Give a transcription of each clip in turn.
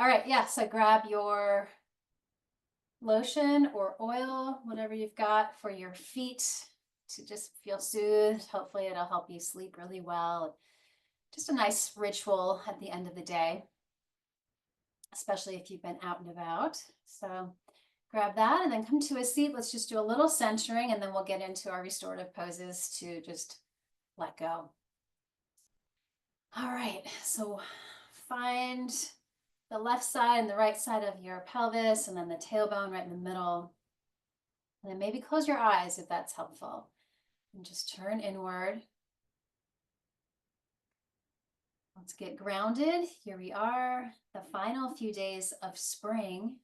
All right, yeah, so grab your lotion or oil, whatever you've got for your feet to just feel soothed. Hopefully it'll help you sleep really well. Just a nice ritual at the end of the day, especially if you've been out and about. So grab that and then come to a seat. Let's just do a little centering and then we'll get into our restorative poses to just let go. All right, so find the left side and the right side of your pelvis and then the tailbone right in the middle. And then maybe close your eyes if that's helpful. And just turn inward. Let's get grounded. Here we are, the final few days of spring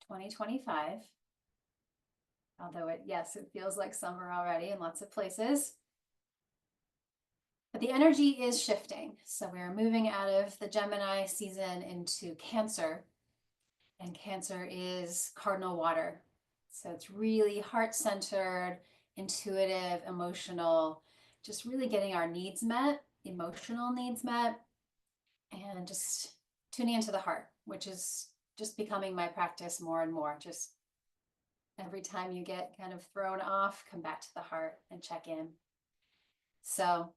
2025. Although yes, it feels like summer already in lots of places. But the energy is shifting. So we're moving out of the Gemini season into Cancer. And Cancer is cardinal water. So it's really heart-centered, intuitive, emotional, just really getting our needs met, emotional needs met, and just tuning into the heart, which is just becoming my practice more and more. Just every time you get kind of thrown off, come back to the heart and check in. So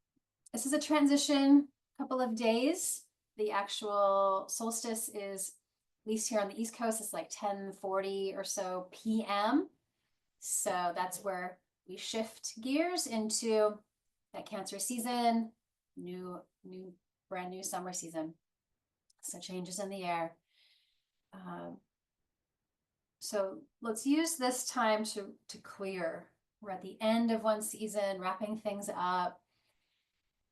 this is a transition couple of days. The actual solstice is, at least here on the East Coast, it's like 10:40 or so p.m. So that's where we shift gears into that Cancer season, brand new summer season. So changes in the air. So let's use this time to clear. We're at the end of one season, wrapping things up,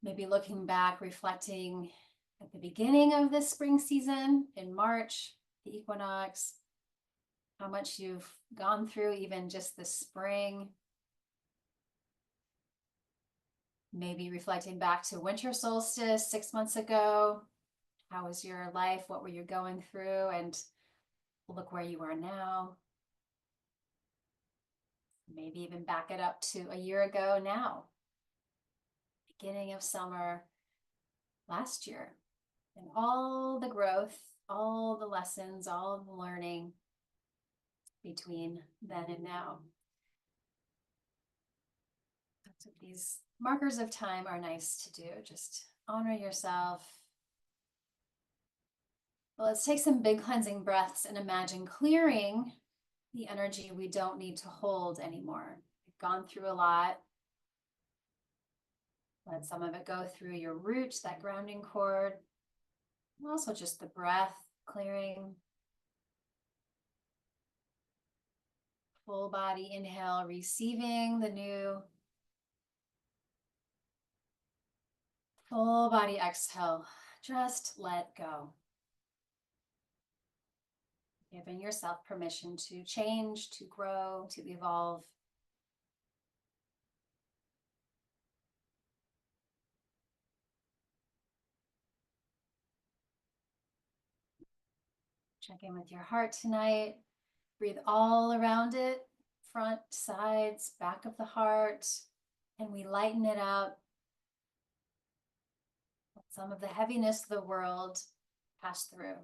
maybe looking back, reflecting at the beginning of this spring season in March, the equinox, how much you've gone through even just this spring. Maybe reflecting back to winter solstice 6 months ago. How was your life? What were you going through? And look where you are now. Maybe even back it up to a year ago now. Beginning of summer last year. And all the growth, all the lessons, all the learning between then and now. That's what these markers of time are nice to do. Just honor yourself. Well, let's take some big cleansing breaths and imagine clearing the energy we don't need to hold anymore. We've gone through a lot. Let some of it go through your root, that grounding cord. And also just the breath clearing. Full body inhale, receiving the new. Full body exhale, just let go. Giving yourself permission to change, to grow, to evolve. Check in with your heart tonight. Breathe all around it, front, sides, back of the heart, and we lighten it up. Let some of the heaviness of the world pass through.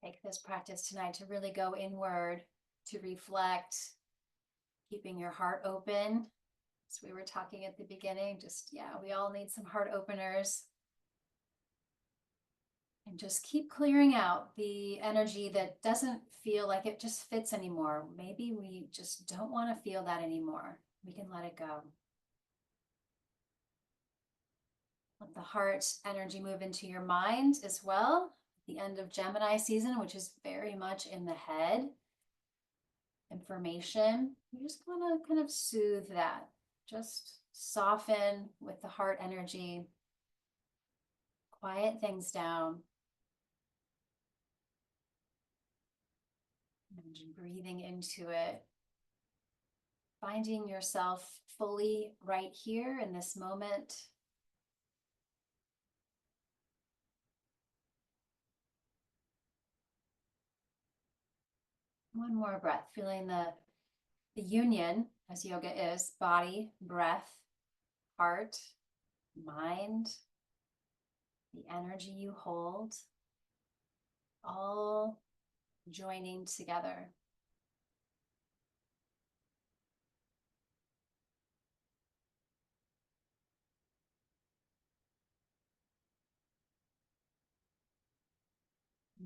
Take this practice tonight to really go inward, to reflect, keeping your heart open. As we were talking at the beginning, just, yeah, we all need some heart openers. And just keep clearing out the energy that doesn't feel like it just fits anymore. Maybe we just don't want to feel that anymore. We can let it go. Let the heart energy move into your mind as well. The end of Gemini season, which is very much in the head. Information. You just want to kind of soothe that. Just soften with the heart energy. Quiet things down. And breathing into it. Finding yourself fully right here in this moment. One more breath, feeling the union, as yoga is, body, breath, heart, mind, the energy you hold, all joining together.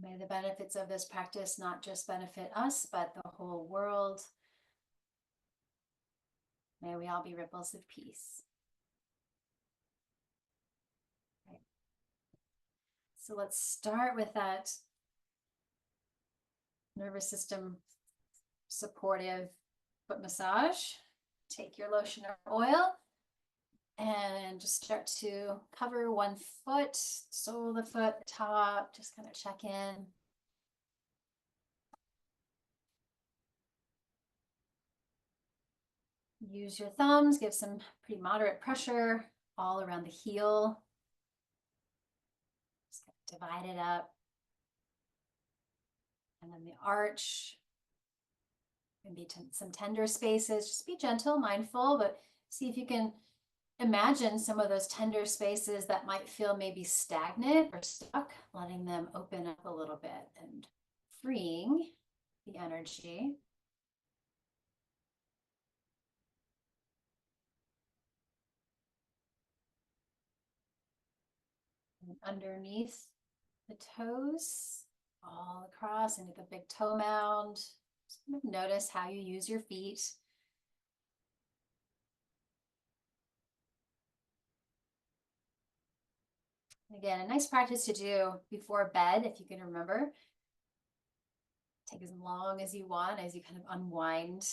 May the benefits of this practice not just benefit us, but the whole world. May we all be ripples of peace. Right. So let's start with that nervous system supportive foot massage. Take your lotion or oil and just start to cover one foot, sole of the foot, top, just kind of check in. Use your thumbs, give some pretty moderate pressure all around the heel. Just divide it up. And then the arch. Maybe some tender spaces. Just be gentle, mindful, but see if you can imagine some of those tender spaces that might feel maybe stagnant or stuck, letting them open up a little bit and freeing the energy. And underneath the toes, all across into the big toe mound. Just kind of notice how you use your feet. Again, a nice practice to do before bed, if you can remember. Take as long as you want as you kind of unwind.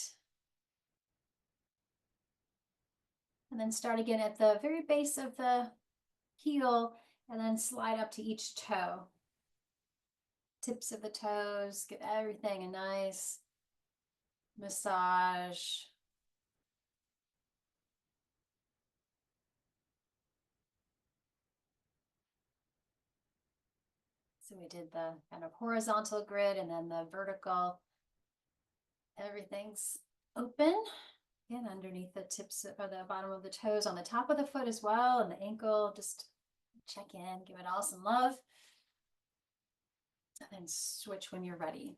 And then start again at the very base of the heel and then slide up to each toe. Tips of the toes, give everything a nice massage. So we did the kind of horizontal grid and then the vertical. Everything's open. And underneath the tips or the bottom of the toes, on the top of the foot as well, and the ankle, just check in, give it all some love. And then switch when you're ready.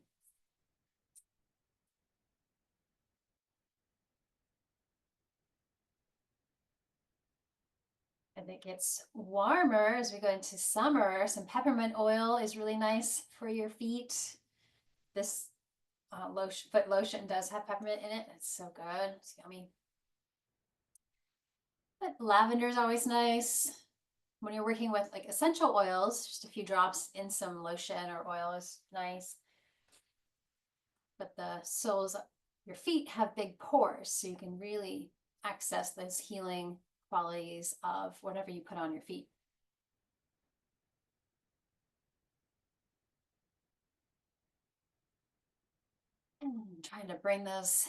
And it gets warmer as we go into summer. Some peppermint oil is really nice for your feet. This foot lotion does have peppermint in it. It's so good. It's yummy. But lavender is always nice. When you're working with like essential oils, just a few drops in some lotion or oil is nice. But the soles of your feet have big pores, so you can really access those healing qualities of whatever you put on your feet. And trying to bring those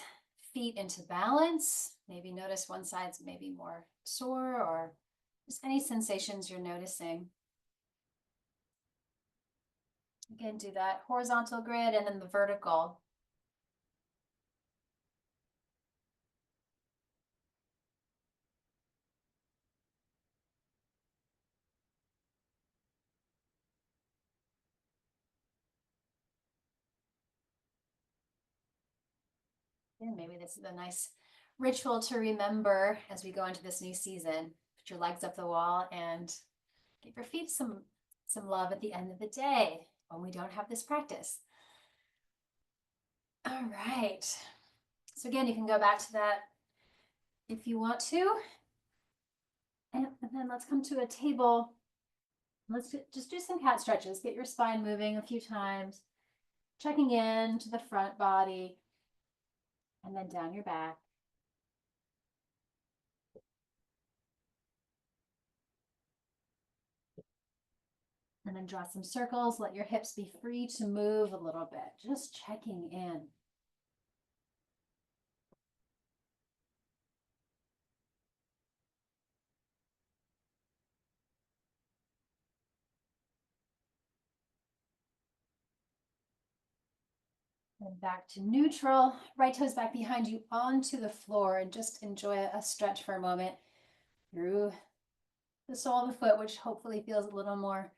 feet into balance. Maybe notice one side's maybe more sore or just any sensations you're noticing. Again, do that horizontal grid and then the vertical. And maybe this is a nice ritual to remember as we go into this new season. Put your legs up the wall and give your feet some love at the end of the day when we don't have this practice. All right. So again, you can go back to that if you want to. And then let's come to a table. Let's just do some cat stretches. Get your spine moving a few times, checking in to the front body and then down your back. And then draw some circles. Let your hips be free to move a little bit. Just checking in. And back to neutral. Right toes back behind you onto the floor, and just enjoy a stretch for a moment through the sole of the foot, which hopefully feels a little more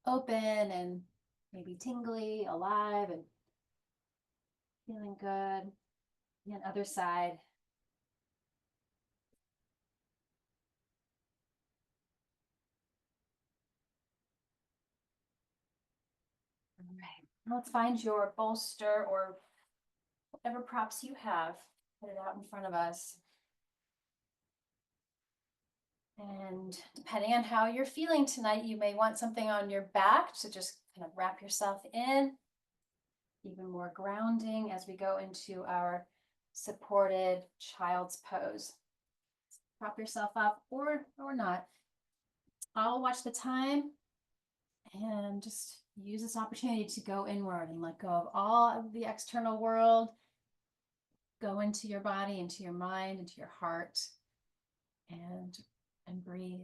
open and maybe tingly, alive, and feeling good. And other side. All right. Let's find your bolster or whatever props you have. Put it out in front of us. And depending on how you're feeling tonight, you may want something on your back to just kind of wrap yourself in. Even more grounding as we go into our supported child's pose. Prop yourself up or not. I'll watch the time and just use this opportunity to go inward and let go of all of the external world. Go into your body, into your mind, into your heart, and breathe.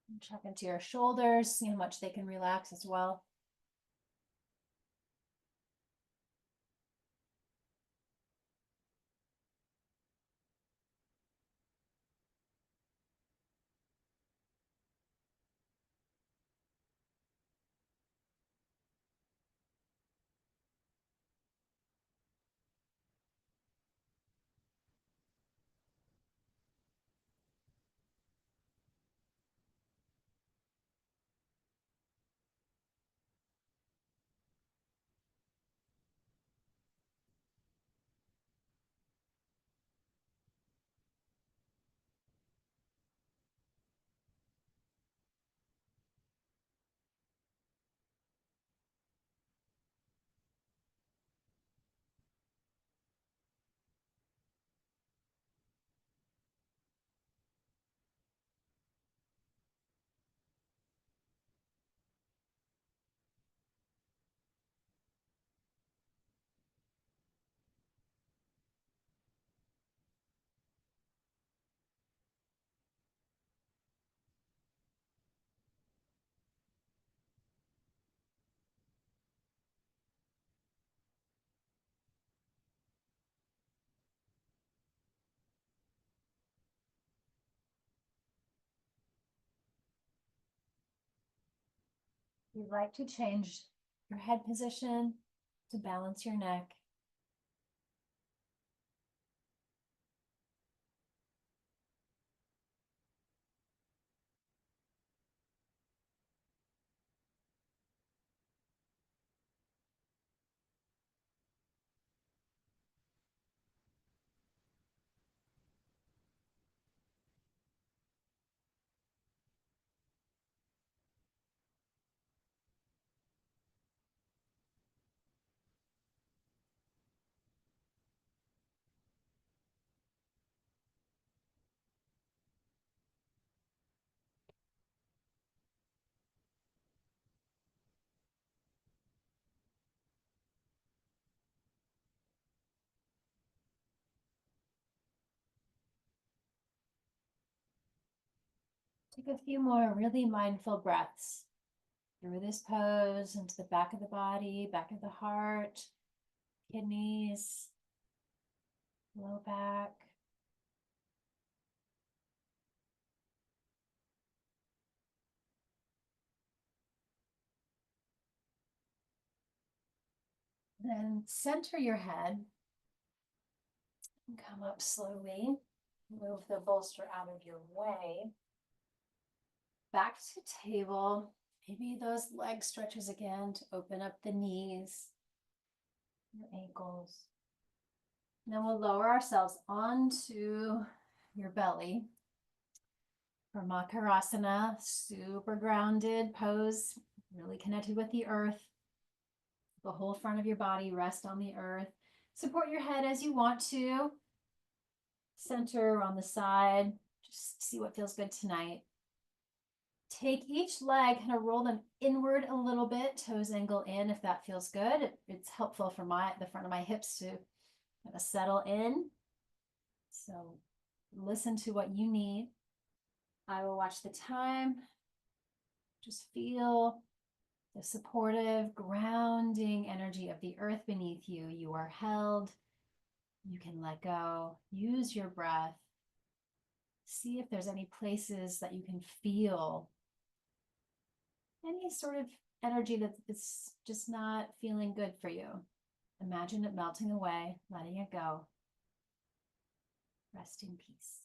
And check into your shoulders, see how much they can relax as well. You'd like to change your head position to balance your neck. Take a few more really mindful breaths through this pose into the back of the body, back of the heart, kidneys, low back. Then center your head and come up slowly. Move the bolster out of your way. Back to table. Maybe those leg stretches again to open up the knees, your ankles. Then we'll lower ourselves onto your belly for Makarasana, super grounded pose, really connected with the earth. The whole front of your body rest on the earth. Support your head as you want to. Center on the side. Just see what feels good tonight. Take each leg, kind of roll them inward a little bit, toes angle in if that feels good. It's helpful for the front of my hips to kind of settle in. So listen to what you need. I will watch the time. Just feel the supportive, grounding energy of the earth beneath you. You are held. You can let go. Use your breath. See if there's any places that you can feel any sort of energy that's just not feeling good for you. Imagine it melting away, letting it go. Rest in peace.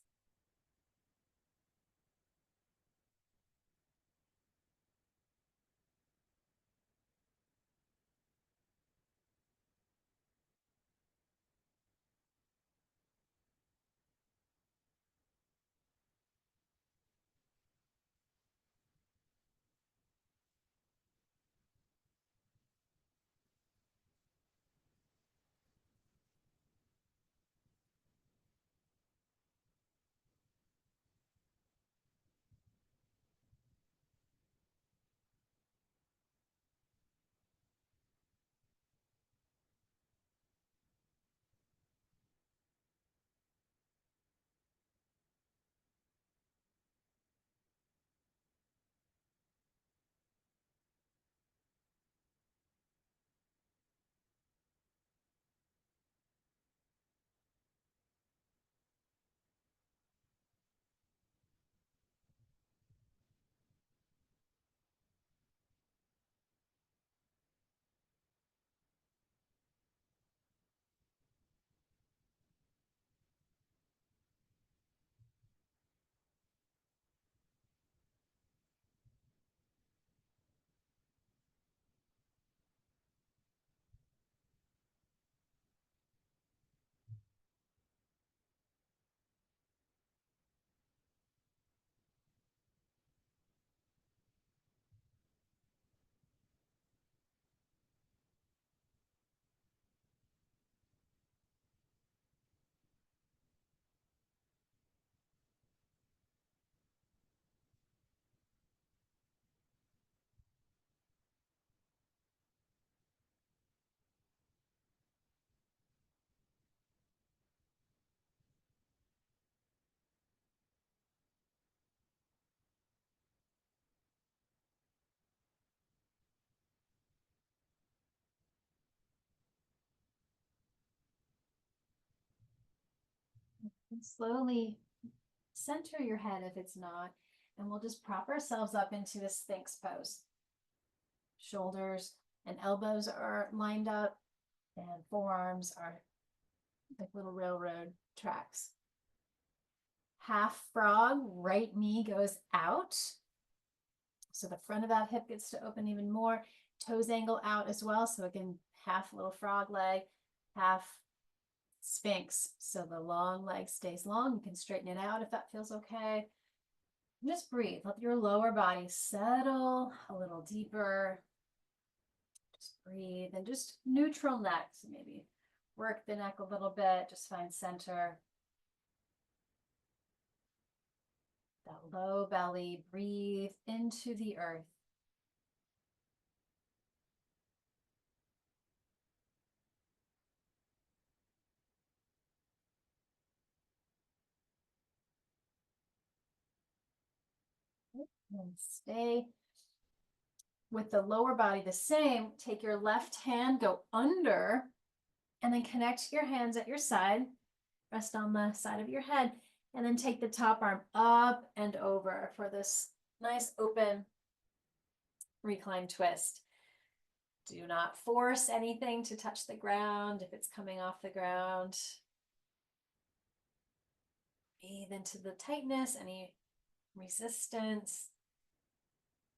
And slowly center your head if it's not, and we'll just prop ourselves up into a Sphinx pose. Shoulders and elbows are lined up, and forearms are like little railroad tracks. Half frog, right knee goes out. So the front of that hip gets to open even more. Toes angle out as well. So again, half little frog leg, half Sphinx. So the long leg stays long. You can straighten it out if that feels okay. Just breathe. Let your lower body settle a little deeper. Just breathe and just neutral neck. So maybe work the neck a little bit. Just find center. That low belly. Breathe into the earth. And stay with the lower body the same. Take your left hand, go under, and then connect your hands at your side. Rest on the side of your head, and then take the top arm up and over for this nice open recline twist. Do not force anything to touch the ground if it's coming off the ground. Breathe into the tightness, any resistance.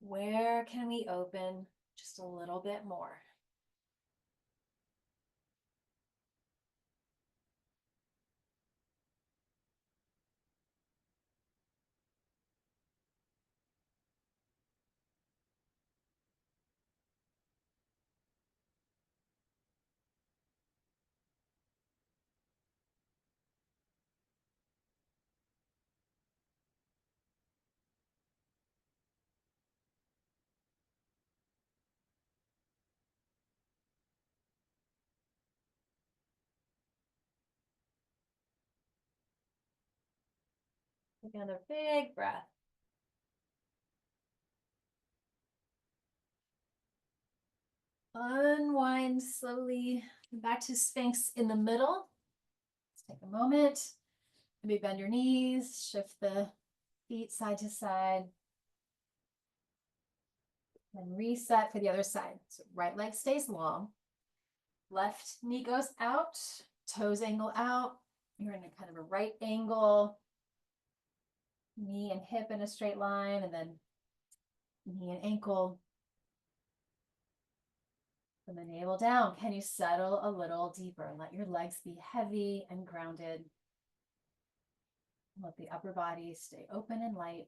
Where can we open just a little bit more? Take another big breath. Unwind slowly back to Sphinx in the middle. Let's take a moment. Maybe bend your knees, shift the feet side to side. Then reset for the other side. So right leg stays long. Left knee goes out, toes angle out. You're in a kind of a right angle. Knee and hip in a straight line, and then knee and ankle. From the navel down, can you settle a little deeper? Let your legs be heavy and grounded. Let the upper body stay open and light.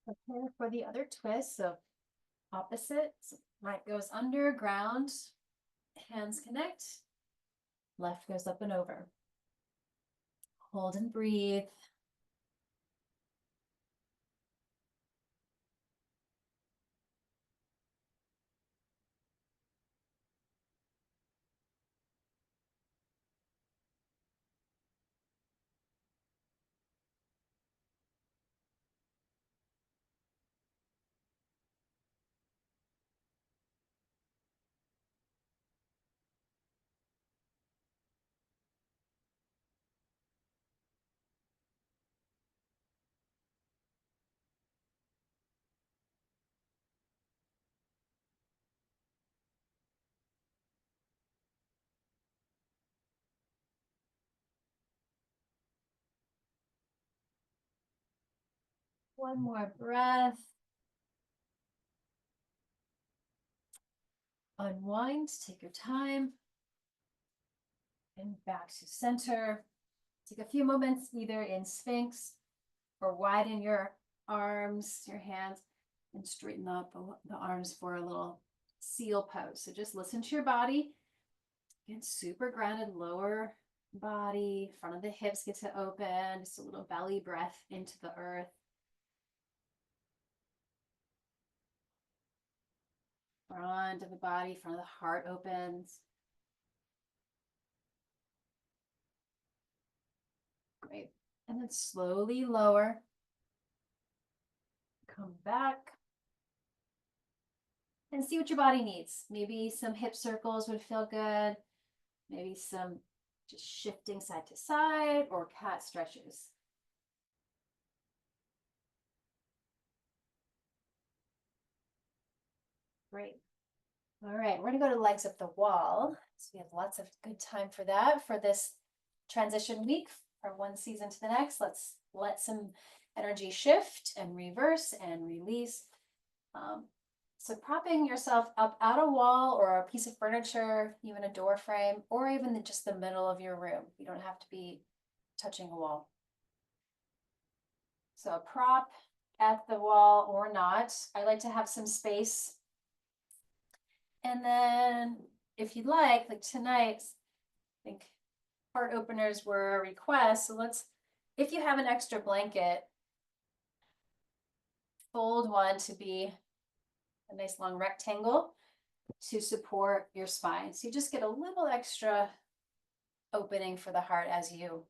Prepare for the other twist. So opposite, so right goes under, ground, hands connect, left goes up and over. Hold and breathe. One more breath. Unwind, take your time. And back to center. Take a few moments either in Sphinx or widen your arms, your hands, and straighten up the arms for a little seal pose. So just listen to your body. Get super grounded, lower body, front of the hips get to open, just a little belly breath into the earth. Front of the body, front of the heart opens. Great. And then slowly lower. Come back. And see what your body needs. Maybe some hip circles would feel good. Maybe some just shifting side to side or cat stretches. Great. All right, we're gonna go to legs up the wall. So we have lots of good time for that for this transition week from one season to the next. Let's let some energy shift and reverse and release. So propping yourself up at a wall or a piece of furniture, even a door frame, or even just the middle of your room. You don't have to be touching a wall. So a prop at the wall or not. I like to have some space. And then if you'd like tonight, I think heart openers were a request. So if you have an extra blanket, fold one to be a nice long rectangle to support your spine. So you just get a little extra opening for the heart as you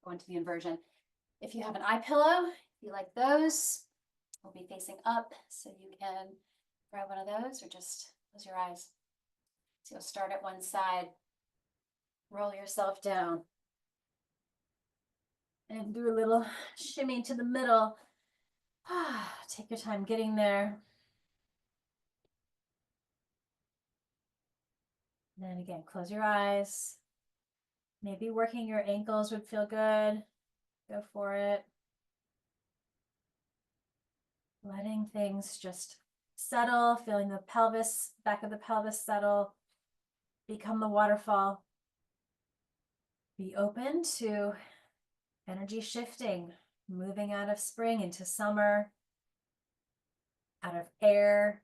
go into the inversion. If you have an eye pillow, if you like those, will be facing up, so you can grab one of those or just close your eyes. So you'll start at one side, roll yourself down, and do a little shimmy to the middle. Take your time getting there. And then again, close your eyes. Maybe working your ankles would feel good. Go for it. Letting things just settle, feeling the pelvis, back of the pelvis settle, become the waterfall. Be open to energy shifting, moving out of spring into summer, out of air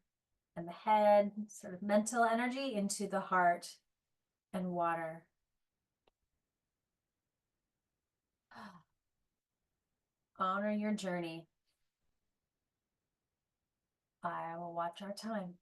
and the head, sort of mental energy into the heart and water. honor your journey. I will watch our time.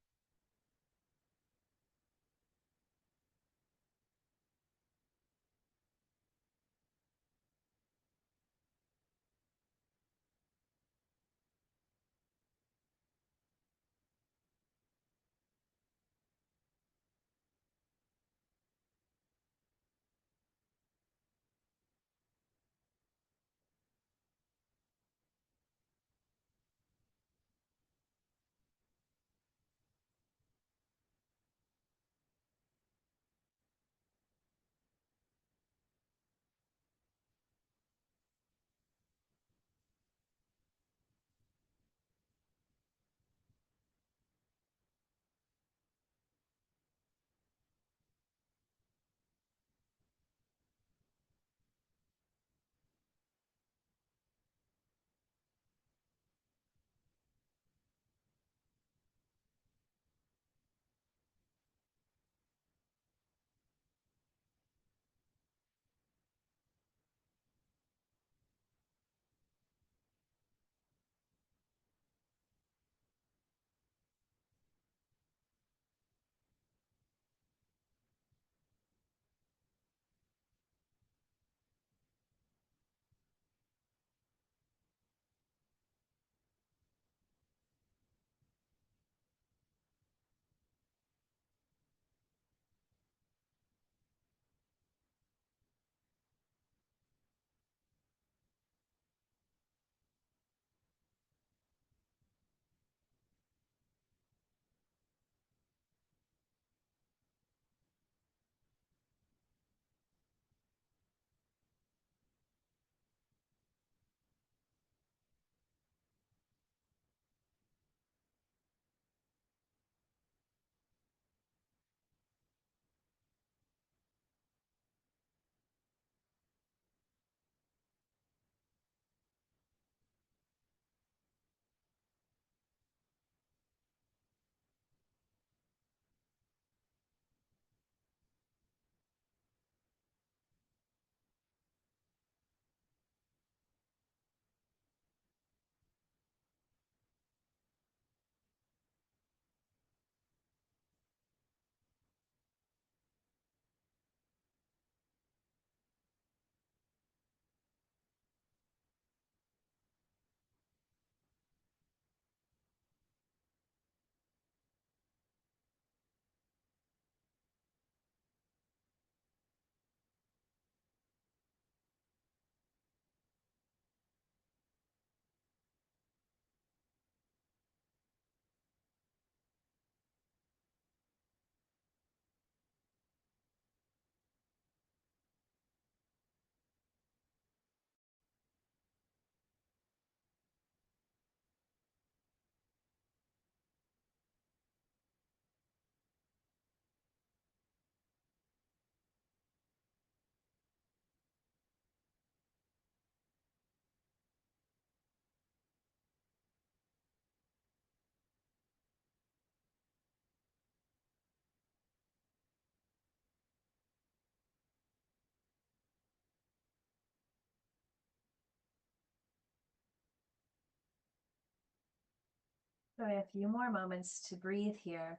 So we have a few more moments to breathe here,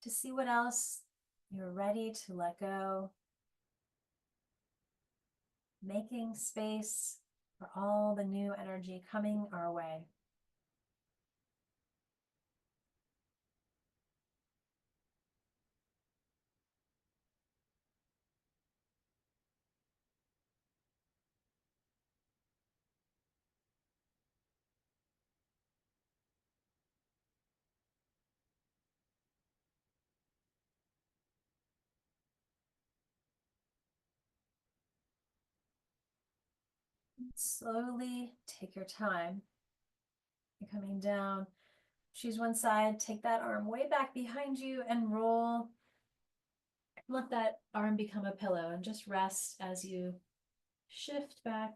to see what else you're ready to let go, making space for all the new energy coming our way. Slowly take your time. You're coming down. Choose one side, take that arm way back behind you and roll. Let that arm become a pillow and just rest as you shift back.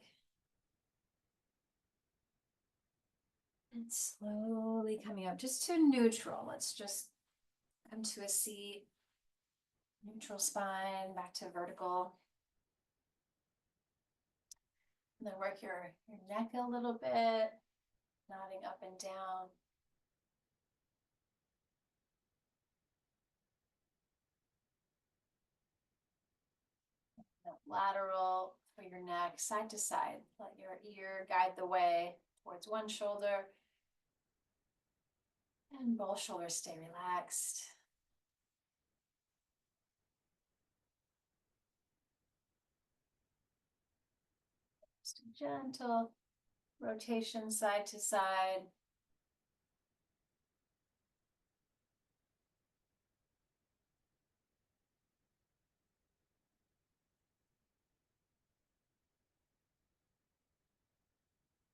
And slowly coming up just to neutral. Let's just come to a seat. Neutral spine, back to vertical. And then work your neck a little bit, nodding up and down. Lateral for your neck, side to side. Let your ear guide the way towards one shoulder, and both shoulders stay relaxed. Just a gentle rotation side to side.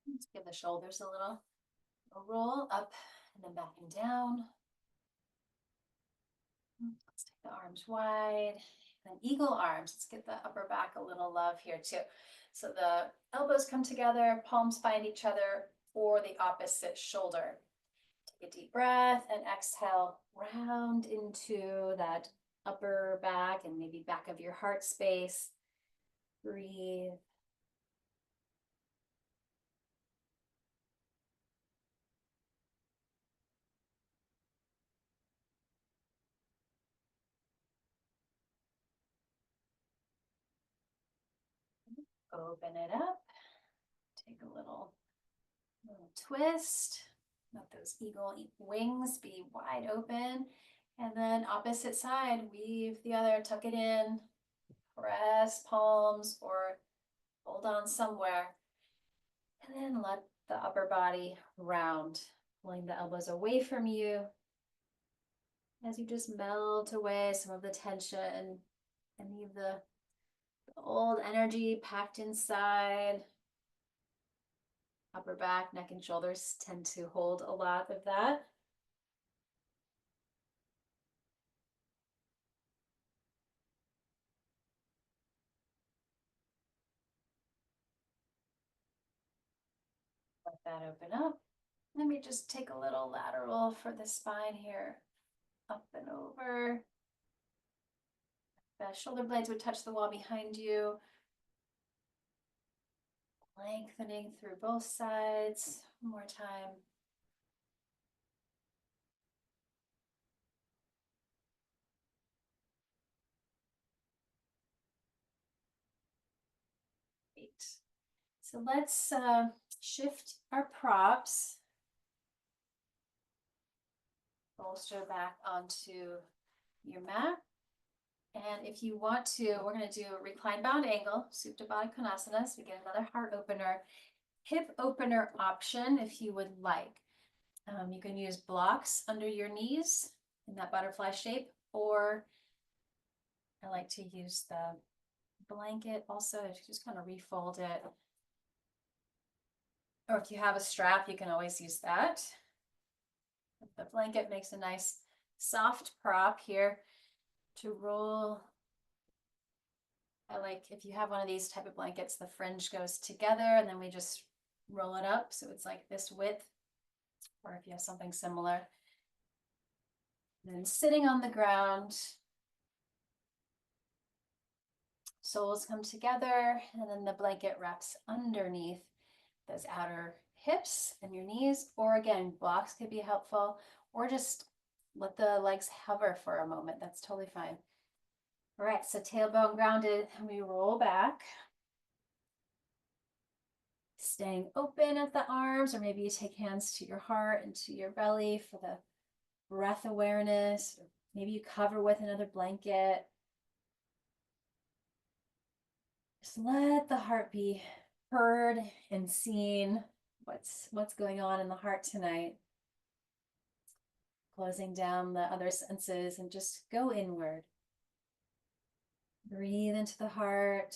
Let's give the shoulders a roll up and then back and down. Let's take the arms wide. And eagle arms. Let's get the upper back a little love here too. So the elbows come together, palms find each other, or the opposite shoulder. Take a deep breath and exhale, round into that upper back and maybe back of your heart space. Breathe. Open it up. Take a little twist. Let those eagle wings be wide open. And then opposite side, weave the other, tuck it in, press palms or hold on somewhere. And then let the upper body round, pulling the elbows away from you as you just melt away some of the tension and leave the old energy packed inside. Upper back, neck, and shoulders tend to hold a lot of that. Let that open up. Let me just take a little lateral for the spine here. Up and over. The shoulder blades would touch the wall behind you. Lengthening through both sides. One more time. Great. So let's shift our props. Bolster back onto your mat. And if you want to, we're going to do a recline bound angle, Supta Baddha Konasana. So we get another heart opener, hip opener option if you would like. You can use blocks under your knees in that butterfly shape, or I like to use the blanket also, just kind of refold it. Or if you have a strap, you can always use that. The blanket makes a nice soft prop here to roll. I like if you have one of these type of blankets, the fringe goes together and then we just roll it up. So it's like this width, or if you have something similar. Then sitting on the ground, soles come together, and then the blanket wraps underneath those outer hips and your knees. Or again, blocks could be helpful, or just let the legs hover for a moment. That's totally fine. All right, so tailbone grounded, and we roll back. Staying open at the arms, or maybe you take hands to your heart and to your belly for the breath awareness. Or maybe you cover with another blanket. Just let the heart be heard and seen. What's going on in the heart tonight? Closing down the other senses and just go inward. Breathe into the heart.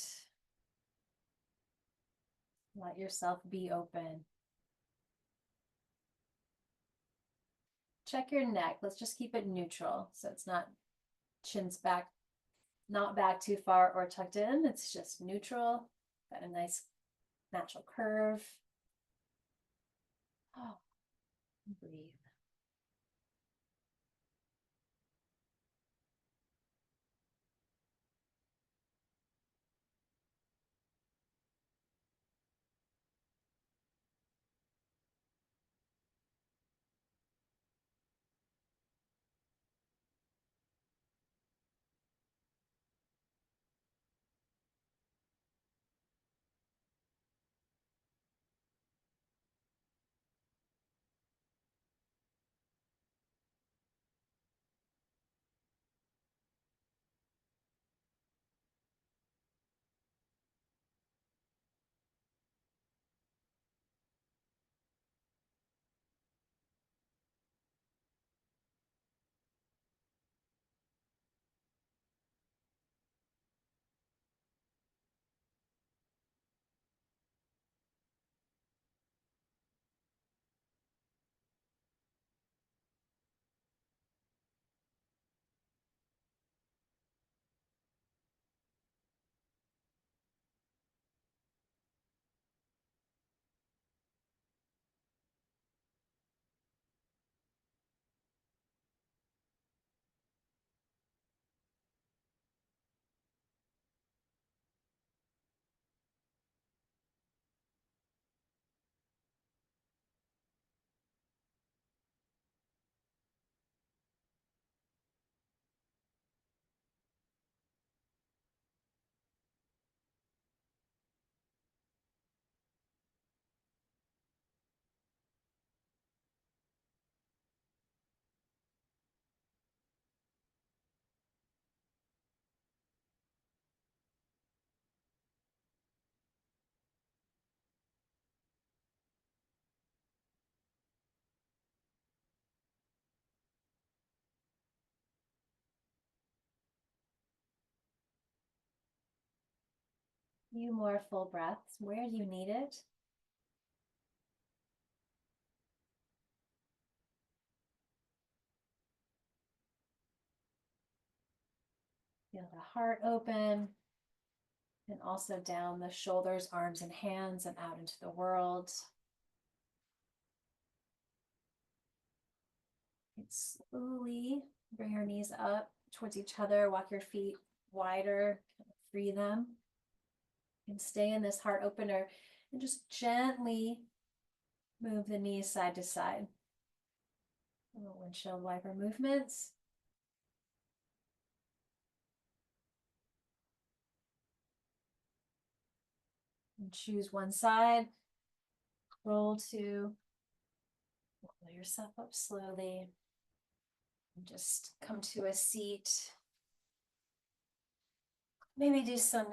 Let yourself be open. Check your neck. Let's just keep it neutral. So it's not chins back, not back too far or tucked in. It's just neutral. Got a nice natural curve. Oh, breathe. Few more full breaths where you need it. Feel the heart open and also down the shoulders, arms, and hands and out into the world. And slowly bring your knees up towards each other, walk your feet wider, free them, and stay in this heart opener and just gently move the knees side to side. Little windshield wiper movements. And choose one side. Roll to pull yourself up slowly. And just come to a seat. Maybe do some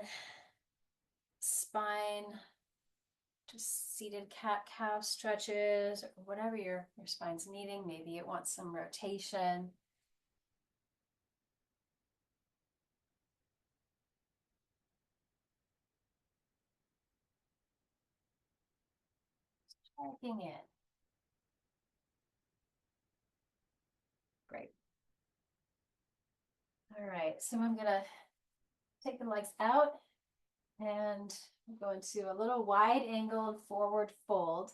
spine, just seated cat-cow stretches, or whatever your spine's needing. Maybe it wants some rotation. Checking in. Great. All right, so I'm gonna take the legs out and go into a little wide angled forward fold.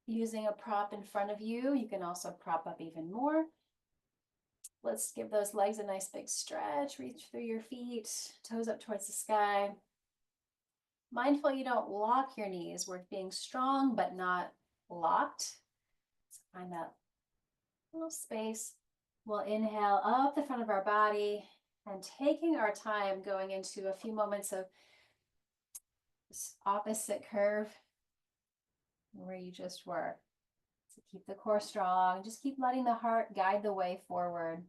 Using a prop in front of you, you can also prop up even more. Let's give those legs a nice big stretch. Reach through your feet, toes up towards the sky. Mindful you don't lock your knees. We're being strong but not locked. So find that little space. We'll inhale up the front of our body and taking our time going into a few moments of this opposite curve where you just were. So keep the core strong. Just keep letting the heart guide the way forward.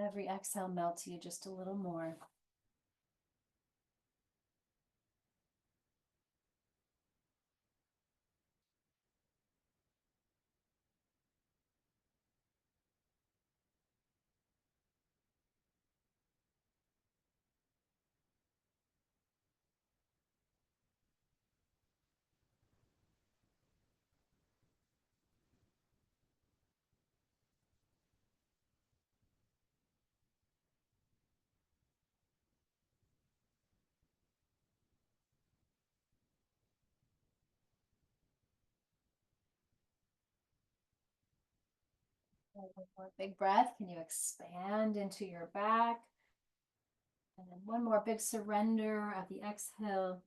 Every exhale melts you just a little more. One more big breath. Can you expand into your back? And then one more big surrender of the exhale.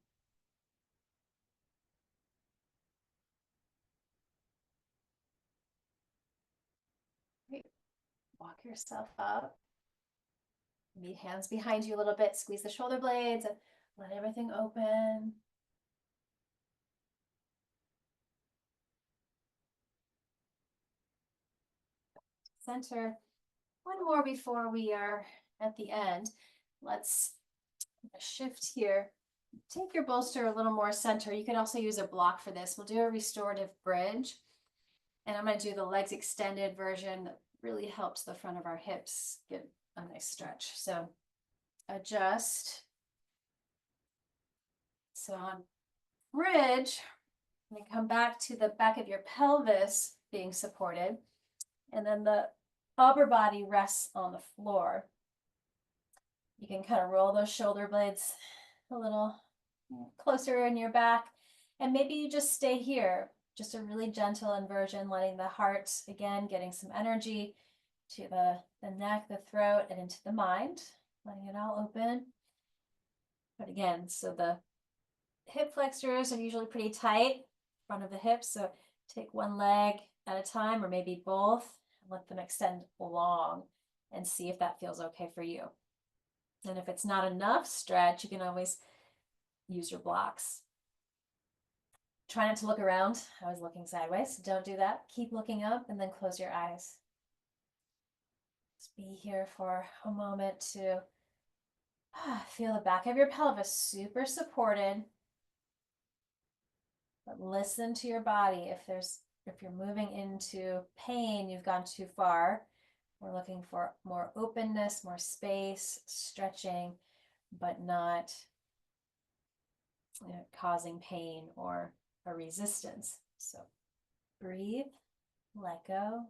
Great. Walk yourself up. Meet hands behind you a little bit. Squeeze the shoulder blades and let everything open. Center. One more before we are at the end. Let's shift here. Take your bolster a little more center. You can also use a block for this. We'll do a restorative bridge. And I'm going to do the legs extended version that really helps the front of our hips get a nice stretch. So adjust. So on bridge, we come back to the back of your pelvis being supported. And then the upper body rests on the floor. You can kind of roll those shoulder blades a little closer in your back. And maybe you just stay here. Just a really gentle inversion, letting the heart, again, getting some energy to the neck, the throat, and into the mind. Letting it all open. But again, so the hip flexors are usually pretty tight, front of the hips. So take one leg at a time, or maybe both, and let them extend long and see if that feels okay for you. And if it's not enough stretch, you can always use your blocks. Try not to look around. I was looking sideways. Don't do that. Keep looking up and then close your eyes. Just be here for a moment to feel the back of your pelvis super supported. But listen to your body. If there's if you're moving into pain, you've gone too far. We're looking for more openness, more space, stretching, but not causing pain or a resistance. So breathe, let go.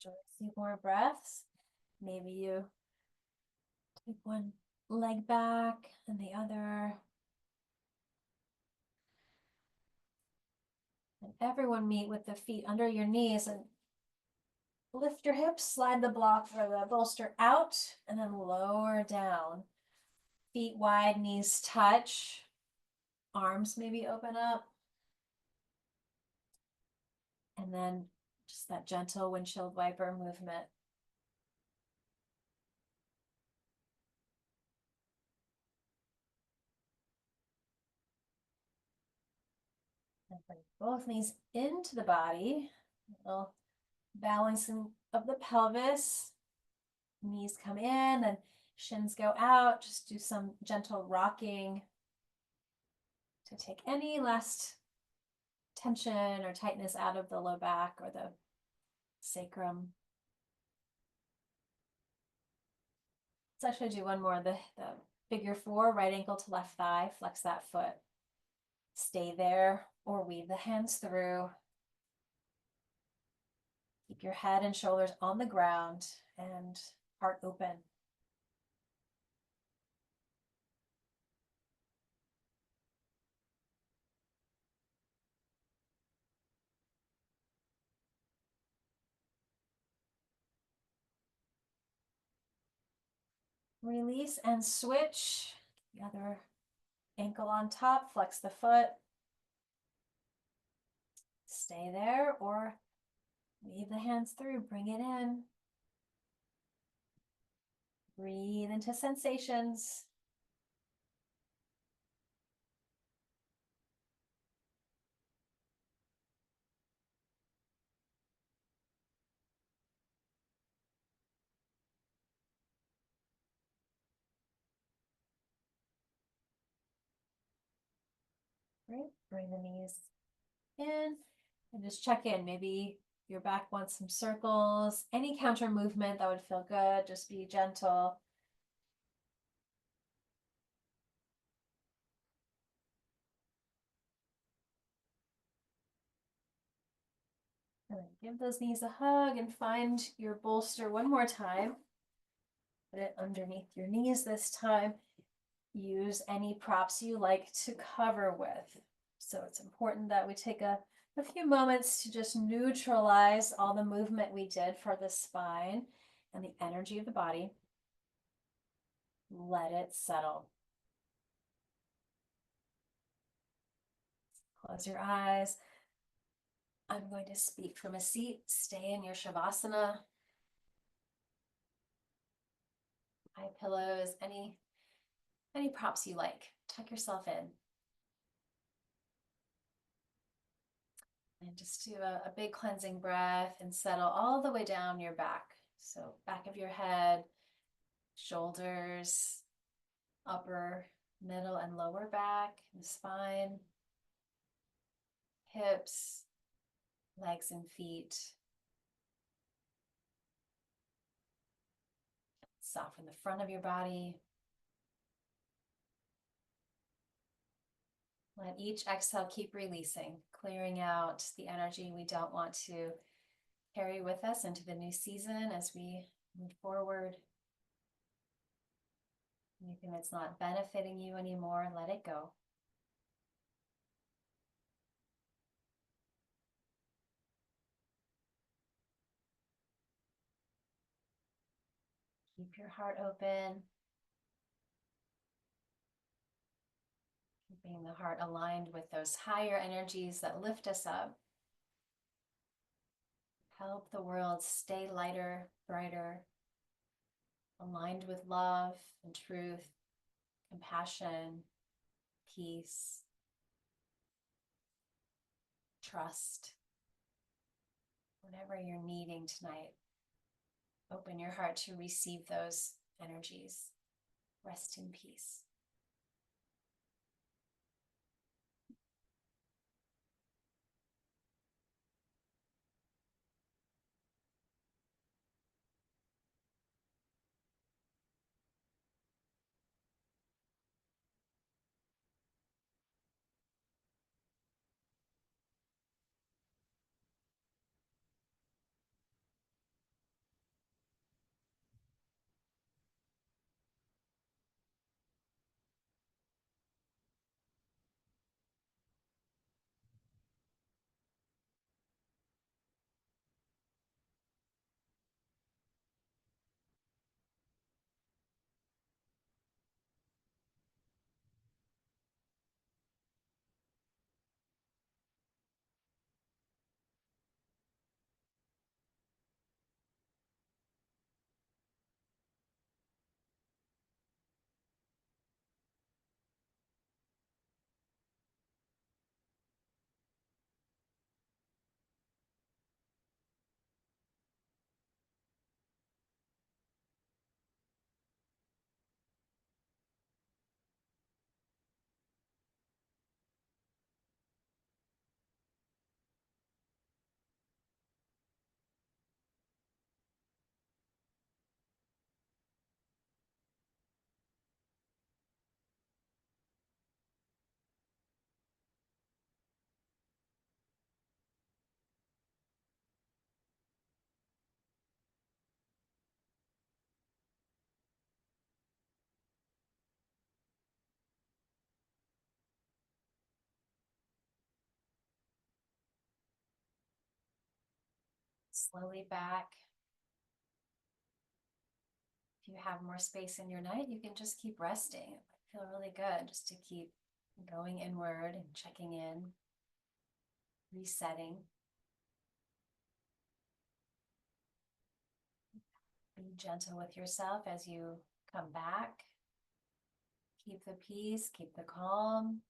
Enjoy a few more breaths. Maybe you take one leg back and the other. And everyone meet with the feet under your knees and lift your hips, slide the block or the bolster out, and then lower down. Feet wide, knees touch. Arms maybe open up. And then just that gentle windshield wiper movement. And bring both knees into the body. A little balancing of the pelvis. Knees come in and shins go out. Just do some gentle rocking to take any last tension or tightness out of the low back or the sacrum. Let's actually do one more. The figure four, right ankle to left thigh, flex that foot. Stay there or weave the hands through. Keep your head and shoulders on the ground and heart open. Release and switch. The other ankle on top, flex the foot. Stay there or weave the hands through, bring it in. Breathe into sensations. Right, bring the knees in and just check in. Maybe your back wants some circles. Any counter movement that would feel good. Just be gentle. And then give those knees a hug and find your bolster one more time. Put it underneath your knees this time. Use any props you like to cover with. So it's important that we take a few moments to just neutralize all the movement we did for the spine and the energy of the body. Let it settle. Close your eyes. I'm going to speak from a seat. Stay in your Shavasana. Eye pillows, any props you like. Tuck yourself in. And just do a big cleansing breath and settle all the way down your back. So back of your head, shoulders, upper, middle, and lower back, the spine, hips, legs and feet. Soften the front of your body. Let each exhale keep releasing, clearing out the energy we don't want to carry with us into the new season as we move forward. Anything that's not benefiting you anymore, let it go. Keep your heart open. Keeping the heart aligned with those higher energies that lift us up. Help the world stay lighter, brighter, aligned with love and truth, compassion, peace, trust. Whatever you're needing tonight, open your heart to receive those energies. Rest in peace. Slowly back. If you have more space in your night, you can just keep resting. It might feel really good just to keep going inward and checking in, resetting. Be gentle with yourself as you come back. Keep the peace, keep the calm.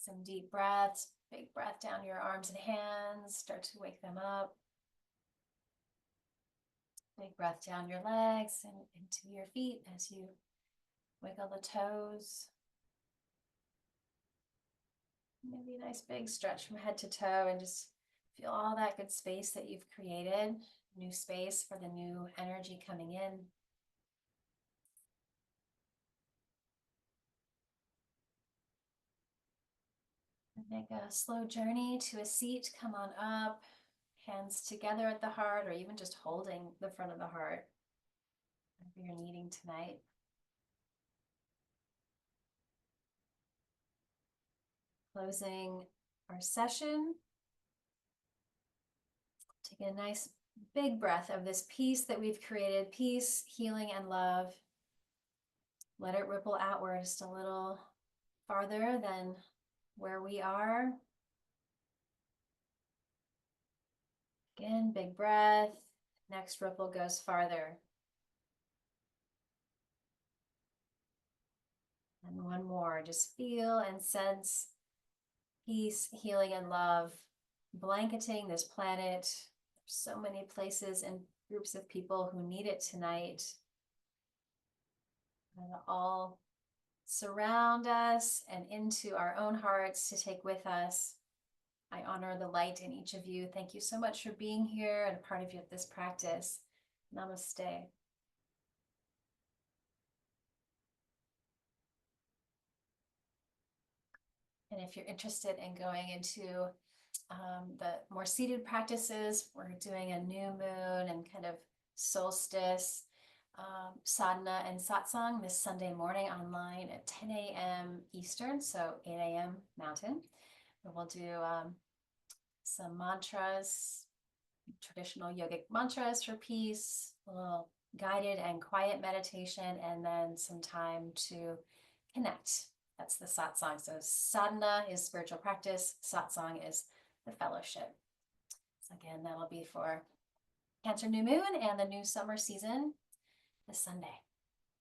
Some deep breaths, big breath down your arms and hands. Start to wake them up. Big breath down your legs and into your feet as you wiggle the toes. Maybe a nice big stretch from head to toe and just feel all that good space that you've created. New space for the new energy coming in. And make a slow journey to a seat. Come on up. Hands together at the heart, or even just holding the front of the heart. Whatever you're needing tonight. Closing our session. Take a nice big breath of this peace that we've created, peace, healing, and love. Let it ripple outward just a little farther than where we are. Again, big breath. Next ripple goes farther. And one more. Just feel and sense peace, healing, and love blanketing this planet. There's so many places and groups of people who need it tonight. And all surround us and into our own hearts to take with us. I honor the light in each of you. Thank you so much for being here and part of this practice. Namaste. And if you're interested in going into the more seated practices, we're doing a new moon and kind of solstice sadhana and satsang this Sunday morning online at 10 a.m. Eastern, so 8 a.m. Mountain. And we'll do some mantras, traditional yogic mantras for peace, a little guided and quiet meditation, and then some time to connect. That's the satsang. So sadhana is spiritual practice, satsang is the fellowship. So again, that'll be for Cancer New Moon and the new summer season this Sunday.